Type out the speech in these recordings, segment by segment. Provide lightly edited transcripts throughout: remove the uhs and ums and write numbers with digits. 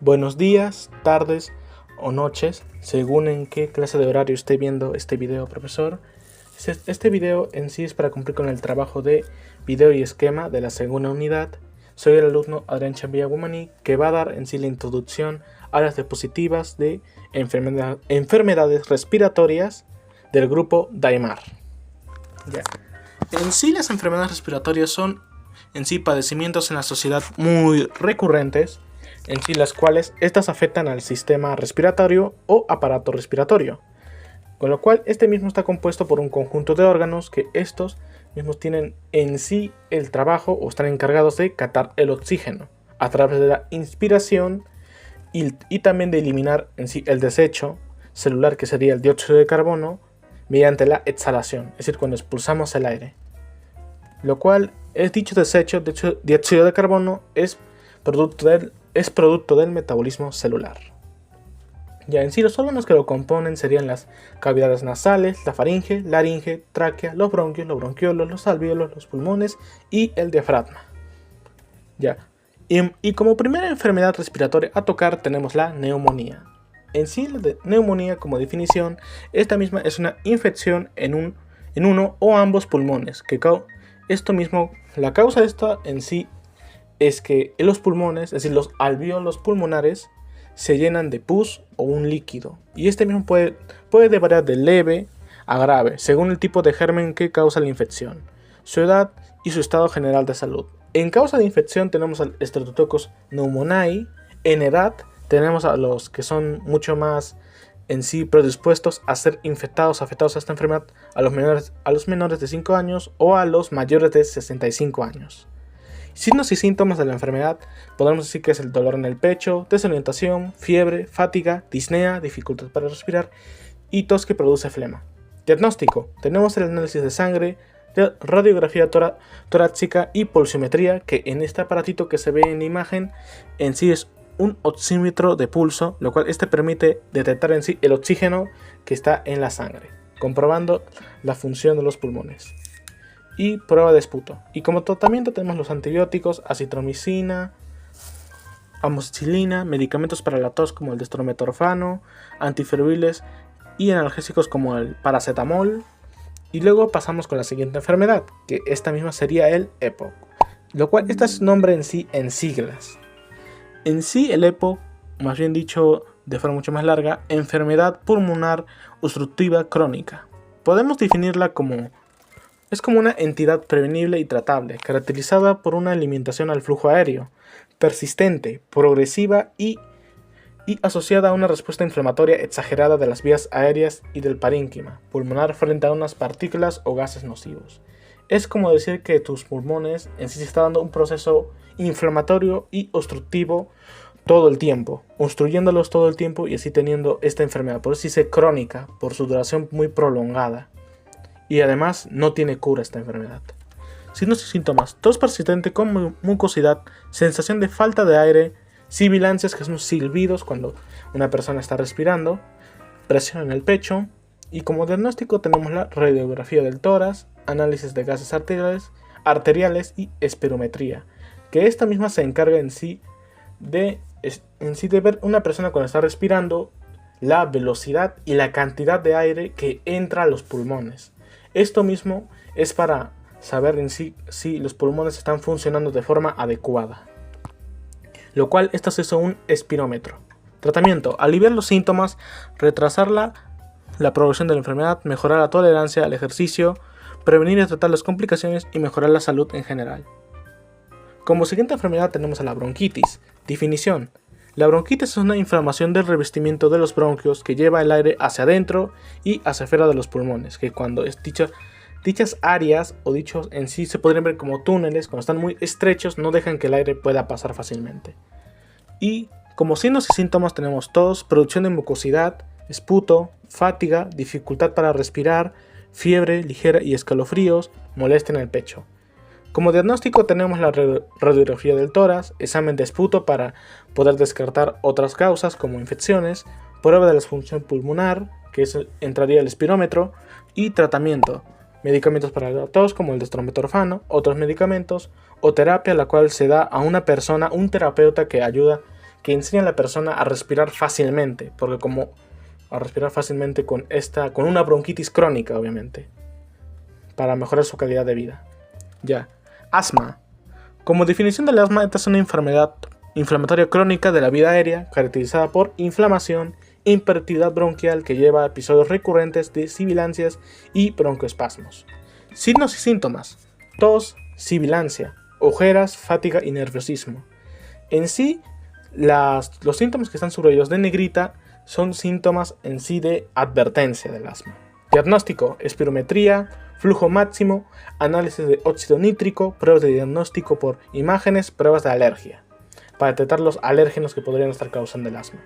Buenos días, tardes o noches, según en qué clase de horario esté viendo este video, profesor. Este video en sí es para cumplir con el trabajo de video y esquema de la segunda unidad. Soy el alumno Adrián Chambilla Guamaní, que va a dar en sí la introducción a las diapositivas de enfermedades respiratorias del grupo Daimar. Ya. En sí, las enfermedades respiratorias son en sí padecimientos en la sociedad muy recurrentes, en sí las cuales estas afectan al sistema respiratorio o aparato respiratorio, con lo cual este mismo está compuesto por un conjunto de órganos que estos mismos tienen en sí el trabajo o están encargados de captar el oxígeno a través de la inspiración y también de eliminar en sí el desecho celular, que sería el dióxido de carbono, mediante la exhalación, es decir, cuando expulsamos el aire. Lo cual es dicho desecho de dióxido de carbono es producto del metabolismo celular. Ya en sí los órganos que lo componen serían las cavidades nasales, la faringe, laringe, tráquea, los bronquios, los bronquiolos, los alvéolos, los pulmones y el diafragma. Ya. Y como primera enfermedad respiratoria a tocar tenemos la neumonía. En sí, la neumonía, como definición, esta misma es una infección en uno o ambos pulmones. La causa de esto en sí es que en los pulmones, es decir, los alvéolos pulmonares, se llenan de pus o un líquido. Y este mismo puede variar de leve a grave, según el tipo de germen que causa la infección, su edad y su estado general de salud. En causa de infección tenemos al Streptococcus pneumoniae. En edad tenemos a los que son mucho más en sí predispuestos a ser afectados a esta enfermedad, a los menores de 5 años o a los mayores de 65 años. Signos y síntomas de la enfermedad podemos decir que es el dolor en el pecho, desorientación, fiebre, fatiga, disnea, dificultad para respirar y tos que produce flema. Diagnóstico: tenemos el análisis de sangre, radiografía torácica y pulsiometría, que en este aparatito que se ve en la imagen en sí es un oxímetro de pulso, lo cual permite detectar en sí el oxígeno que está en la sangre, comprobando la función de los pulmones. Y prueba de esputo. Y como tratamiento tenemos los antibióticos, acitromicina, amoxicilina, medicamentos para la tos como el dextrometorfano, antifebriles y analgésicos como el paracetamol. Y luego pasamos con la siguiente enfermedad, que esta misma sería el EPOC, lo cual este es nombre en sí en siglas. En sí el EPOC, más bien dicho de forma mucho más larga, enfermedad pulmonar obstructiva crónica. Podemos definirla como una entidad prevenible y tratable, caracterizada por una alimentación al flujo aéreo, persistente, progresiva y asociada a una respuesta inflamatoria exagerada de las vías aéreas y del parénquima pulmonar frente a unas partículas o gases nocivos. Es como decir que tus pulmones en sí se está dando un proceso inflamatorio y obstructivo todo el tiempo, obstruyéndolos todo el tiempo y así teniendo esta enfermedad. Por eso se dice crónica, por su duración muy prolongada. Y además no tiene cura esta enfermedad. Signos y síntomas: tos persistente con mucosidad, sensación de falta de aire, sibilancias, que son silbidos cuando una persona está respirando, presión en el pecho. Y como diagnóstico tenemos la radiografía del tórax, análisis de gases arteriales y espirometría, que esta misma se encarga en sí de ver una persona cuando está respirando, la velocidad y la cantidad de aire que entra a los pulmones. Esto mismo es para saber en sí si los pulmones están funcionando de forma adecuada, lo cual esto se hizo un espirómetro. Tratamiento: aliviar los síntomas, retrasar la progresión de la enfermedad, mejorar la tolerancia al ejercicio, prevenir y tratar las complicaciones y mejorar la salud en general. Como siguiente enfermedad tenemos a la bronquitis. Definición: la bronquitis es una inflamación del revestimiento de los bronquios que lleva el aire hacia adentro y hacia afuera de los pulmones, que cuando dichas áreas o dichos en sí se podrían ver como túneles, cuando están muy estrechos no dejan que el aire pueda pasar fácilmente. Y como signos y síntomas tenemos tos, producción de mucosidad, esputo, fatiga, dificultad para respirar, fiebre ligera y escalofríos, molestia en el pecho. Como diagnóstico tenemos la radiografía del tórax, examen de esputo para poder descartar otras causas como infecciones, prueba de la función pulmonar, que entraría el espirómetro, y tratamiento: medicamentos para la tos como el dextrometorfano, otros medicamentos o terapia, la cual se da a una persona, un terapeuta que ayuda, que enseña a la persona a respirar fácilmente, porque como a respirar fácilmente con una bronquitis crónica, obviamente, para mejorar su calidad de vida. Ya. Asma. Como definición del asma, esta es una enfermedad inflamatoria crónica de la vía aérea caracterizada por inflamación, hiperactividad bronquial que lleva a episodios recurrentes de sibilancias y broncoespasmos. Signos y síntomas: tos, sibilancia, ojeras, fatiga y nerviosismo. En sí, los síntomas que están subrayados de negrita son síntomas en sí de advertencia del asma. Diagnóstico: espirometría, flujo máximo, análisis de óxido nítrico, pruebas de diagnóstico por imágenes, pruebas de alergia, para detectar los alérgenos que podrían estar causando el asma.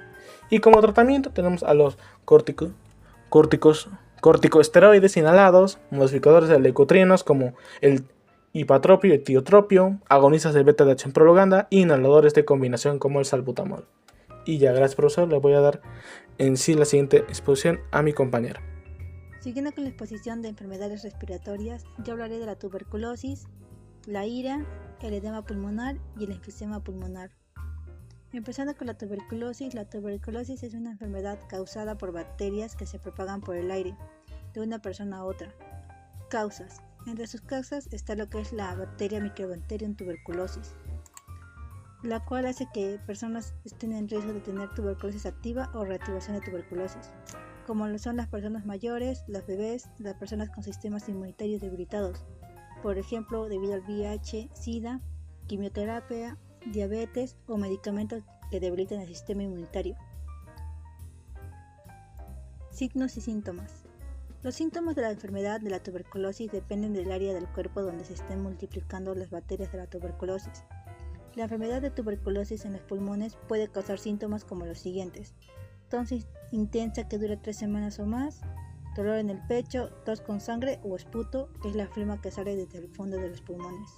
Y como tratamiento tenemos a los corticosteroides inhalados, modificadores de leucotrienos como el hipatropio y el tiotropio, agonistas de beta-adhesión prolongada y inhaladores de combinación como el salbutamol. Y ya, gracias profesor, le voy a dar en sí la siguiente exposición a mi compañera. Siguiendo con la exposición de enfermedades respiratorias, yo hablaré de la tuberculosis, la ira, el edema pulmonar y el enfisema pulmonar. Empezando con la tuberculosis es una enfermedad causada por bacterias que se propagan por el aire, de una persona a otra. Causas. Entre sus causas está lo que es la bacteria Mycobacterium tuberculosis, la cual hace que personas estén en riesgo de tener tuberculosis activa o reactivación de tuberculosis, como lo son las personas mayores, los bebés, las personas con sistemas inmunitarios debilitados, por ejemplo debido al VIH, SIDA, quimioterapia, diabetes o medicamentos que debilitan el sistema inmunitario. Signos y síntomas. Los síntomas de la enfermedad de la tuberculosis dependen del área del cuerpo donde se estén multiplicando las bacterias de la tuberculosis. La enfermedad de tuberculosis en los pulmones puede causar síntomas como los siguientes: tos intensa que dura 3 semanas o más, dolor en el pecho, tos con sangre o esputo, que es la flema que sale desde el fondo de los pulmones.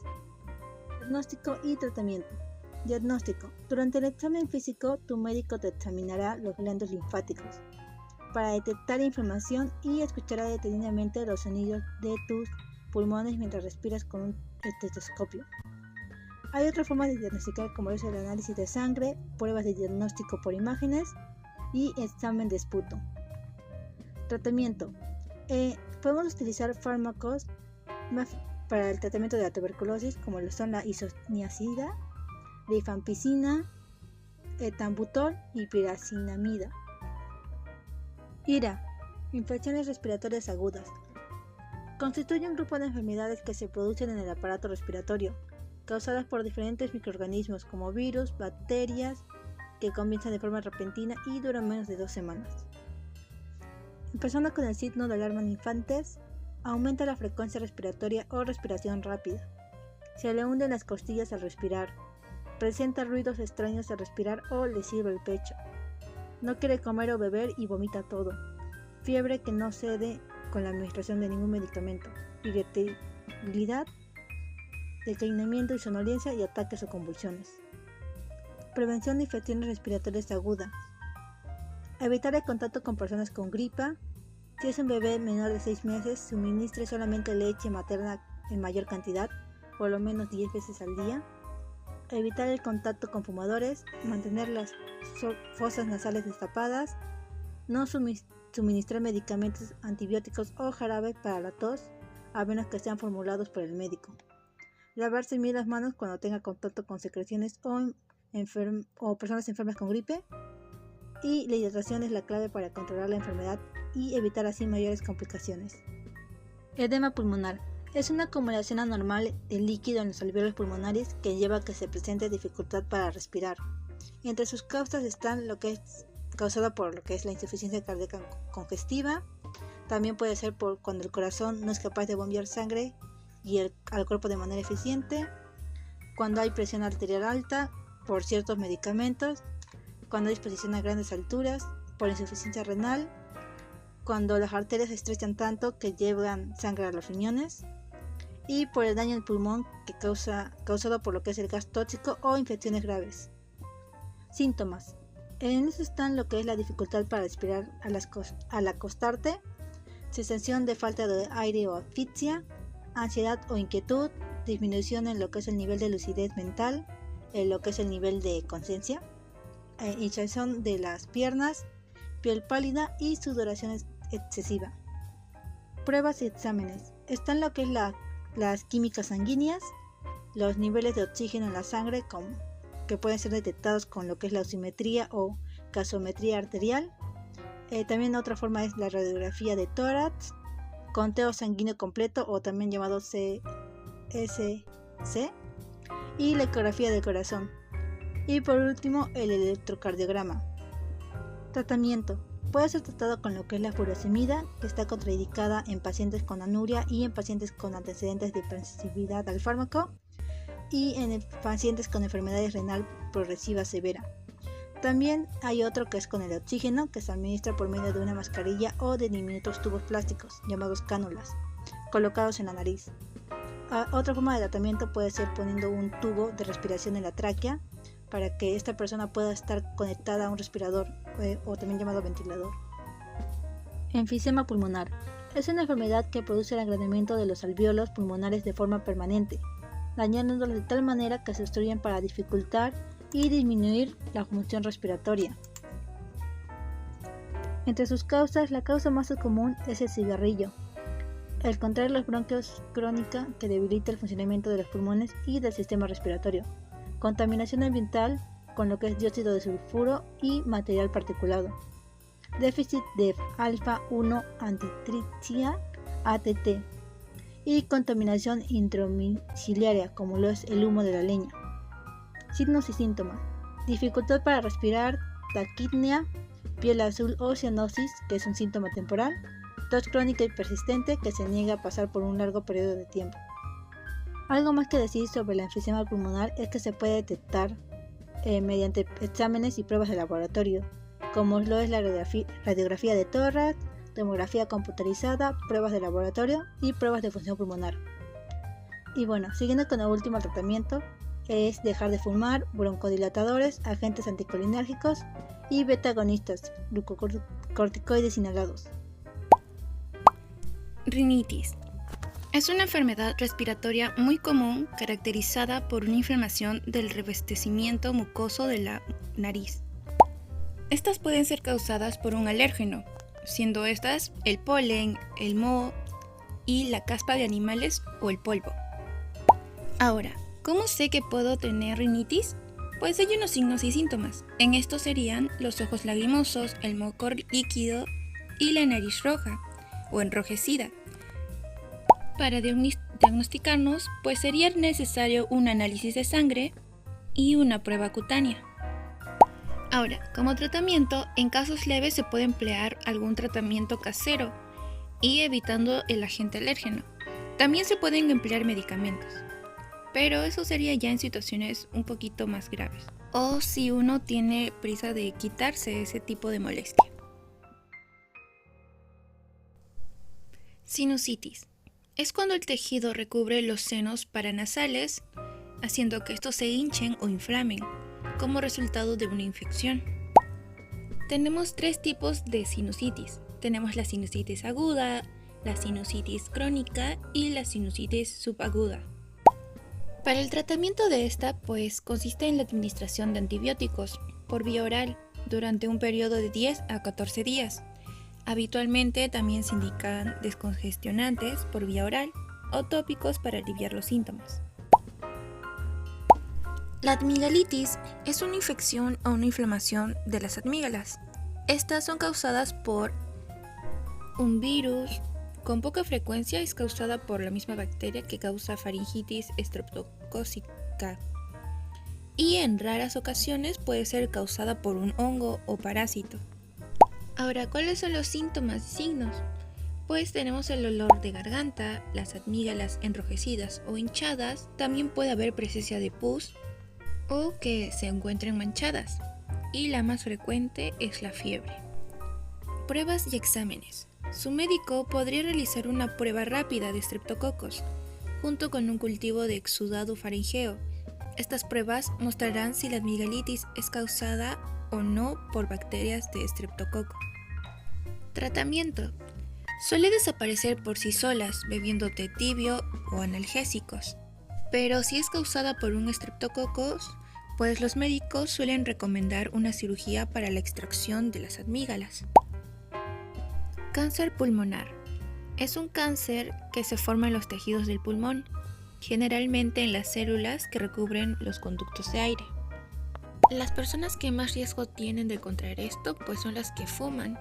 Diagnóstico y tratamiento. Diagnóstico. Durante el examen físico, tu médico te examinará los glandos linfáticos para detectar inflamación y escuchará detenidamente los sonidos de tus pulmones mientras respiras con un estetoscopio. Hay otras formas de diagnosticar, como es el análisis de sangre, pruebas de diagnóstico por imágenes y examen de esputo. Tratamiento. Podemos utilizar fármacos para el tratamiento de la tuberculosis, como lo son la isoniazida, rifampicina, etambutol y piracinamida. IRA. Infecciones respiratorias agudas. Constituye un grupo de enfermedades que se producen en el aparato respiratorio, causadas por diferentes microorganismos como virus, bacterias, que comienzan de forma repentina y duran menos de 2 semanas. Empezando con el signo de alarma en infantes, aumenta la frecuencia respiratoria o respiración rápida. Se le hunden las costillas al respirar. Presenta ruidos extraños al respirar o le sirve el pecho. No quiere comer o beber y vomita todo. Fiebre que no cede con la administración de ningún medicamento. Irritabilidad, declinamiento y somnolencia y ataques o convulsiones. Prevención de infecciones respiratorias agudas. Evitar el contacto con personas con gripa. Si es un bebé menor de 6 meses, suministre solamente leche materna en mayor cantidad, por lo menos 10 veces al día. Evitar el contacto con fumadores, mantener las fosas nasales destapadas, no suministrar medicamentos antibióticos o jarabes para la tos, a menos que sean formulados por el médico. Lavarse bien las manos cuando tenga contacto con secreciones o personas enfermas con gripe. Y la hidratación es la clave para controlar la enfermedad y evitar así mayores complicaciones. Edema pulmonar. Es una acumulación anormal de líquido en los alvéolos pulmonares que lleva a que se presente dificultad para respirar. Entre sus causas están lo que es causada por lo que es la insuficiencia cardíaca congestiva. También puede ser por cuando el corazón no es capaz de bombear sangre al cuerpo de manera eficiente, cuando hay presión arterial alta por ciertos medicamentos, cuando hay exposición a grandes alturas, por insuficiencia renal, cuando las arterias se estrechan tanto que llevan sangre a los riñones, y por el daño al pulmón causado por lo que es el gas tóxico o infecciones graves. Síntomas. En eso están lo que es la dificultad para respirar al acostarte, sensación de falta de aire o asfixia, ansiedad o inquietud, disminución en lo que es el nivel de lucidez mental, en lo que es el nivel de conciencia, hinchazón de las piernas, piel pálida y sudoración excesiva. Pruebas y exámenes. Están lo que es las químicas sanguíneas, los niveles de oxígeno en la sangre que pueden ser detectados con lo que es la oximetría o gasometría arterial. También otra forma es la radiografía de tórax, conteo sanguíneo completo o también llamado CSC, y la ecografía del corazón. Y por último, el electrocardiograma. Tratamiento. Puede ser tratado con lo que es la furosemida, que está contraindicada en pacientes con anuria y en pacientes con antecedentes de hipersensibilidad al fármaco, y en pacientes con enfermedades renal progresiva severa. También hay otro que es con el oxígeno, que se administra por medio de una mascarilla o de diminutos tubos plásticos, llamados cánulas, colocados en la nariz. Otra forma de tratamiento puede ser poniendo un tubo de respiración en la tráquea, para que esta persona pueda estar conectada a un respirador o también llamado ventilador. Enfisema pulmonar. Es una enfermedad que produce el agrandamiento de los alvéolos pulmonares de forma permanente, dañándolos de tal manera que se obstruyen para dificultar y disminuir la función respiratoria. Entre sus causas, la causa más común es el cigarrillo, el contraer los bronquios crónica que debilita el funcionamiento de los pulmones y del sistema respiratorio, contaminación ambiental con lo que es dióxido de sulfuro y material particulado, déficit de alfa-1 antitrypsia ATT y contaminación intradomiciliaria como lo es el humo de la leña. Signos y síntomas: dificultad para respirar, taquipnea, piel azul o cianosis, que es un síntoma temporal, tos crónica y persistente que se niega a pasar por un largo periodo de tiempo. Algo más que decir sobre la enfisema pulmonar es que se puede detectar mediante exámenes y pruebas de laboratorio, como lo es la radiografía de tórax, tomografía computarizada, pruebas de laboratorio y pruebas de función pulmonar. Y bueno, siguiendo con el último tratamiento, es dejar de fumar, broncodilatadores, agentes anticolinérgicos y beta-agonistas, glucocorticoides inhalados. Rinitis. Es una enfermedad respiratoria muy común caracterizada por una inflamación del revestimiento mucoso de la nariz. Estas pueden ser causadas por un alérgeno, siendo estas el polen, el moho y la caspa de animales o el polvo. Ahora, ¿cómo sé que puedo tener rinitis? Pues hay unos signos y síntomas. En estos serían los ojos lagrimosos, el moco líquido y la nariz roja o enrojecida. Para diagnosticarnos, pues sería necesario un análisis de sangre y una prueba cutánea. Ahora, como tratamiento, en casos leves se puede emplear algún tratamiento casero y evitando el agente alérgeno. También se pueden emplear medicamentos, pero eso sería ya en situaciones un poquito más graves, o si uno tiene prisa de quitarse ese tipo de molestia. Sinusitis. Es cuando el tejido recubre los senos paranasales, haciendo que estos se hinchen o inflamen, como resultado de una infección. Tenemos tres tipos de sinusitis. Tenemos la sinusitis aguda, la sinusitis crónica y la sinusitis subaguda. Para el tratamiento de esta, pues consiste en la administración de antibióticos por vía oral durante un periodo de 10 a 14 días. Habitualmente también se indican descongestionantes por vía oral o tópicos para aliviar los síntomas. La amigdalitis es una infección o una inflamación de las amígdalas. Estas son causadas por un virus. Con poca frecuencia es causada por la misma bacteria que causa faringitis estreptocócica. Y en raras ocasiones puede ser causada por un hongo o parásito. Ahora, ¿cuáles son los síntomas y signos? Pues tenemos el olor de garganta, las amígdalas enrojecidas o hinchadas, también puede haber presencia de pus o que se encuentren manchadas, y la más frecuente es la fiebre. Pruebas y exámenes. Su médico podría realizar una prueba rápida de estreptococos, junto con un cultivo de exudado faríngeo. Estas pruebas mostrarán si la amigdalitis es causada o no por bacterias de estreptococo. Tratamiento. Suele desaparecer por sí solas bebiendo té tibio o analgésicos, pero si es causada por un estreptococos, pues los médicos suelen recomendar una cirugía para la extracción de las amígdalas. Cáncer pulmonar. Es un cáncer que se forma en los tejidos del pulmón, generalmente en las células que recubren los conductos de aire. Las personas que más riesgo tienen de contraer esto pues son las que fuman.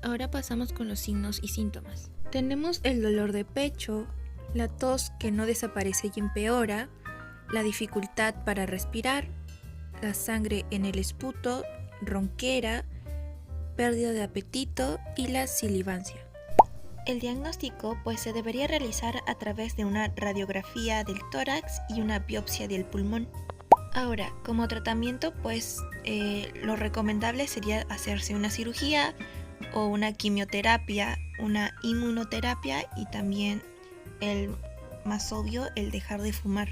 Ahora pasamos con los signos y síntomas. Tenemos el dolor de pecho, la tos que no desaparece y empeora, la dificultad para respirar, la sangre en el esputo, ronquera, pérdida de apetito y la silivancia. El diagnóstico pues se debería realizar a través de una radiografía del tórax y una biopsia del pulmón. Ahora, como tratamiento pues lo recomendable sería hacerse una cirugía o una quimioterapia, una inmunoterapia y también el más obvio, el dejar de fumar.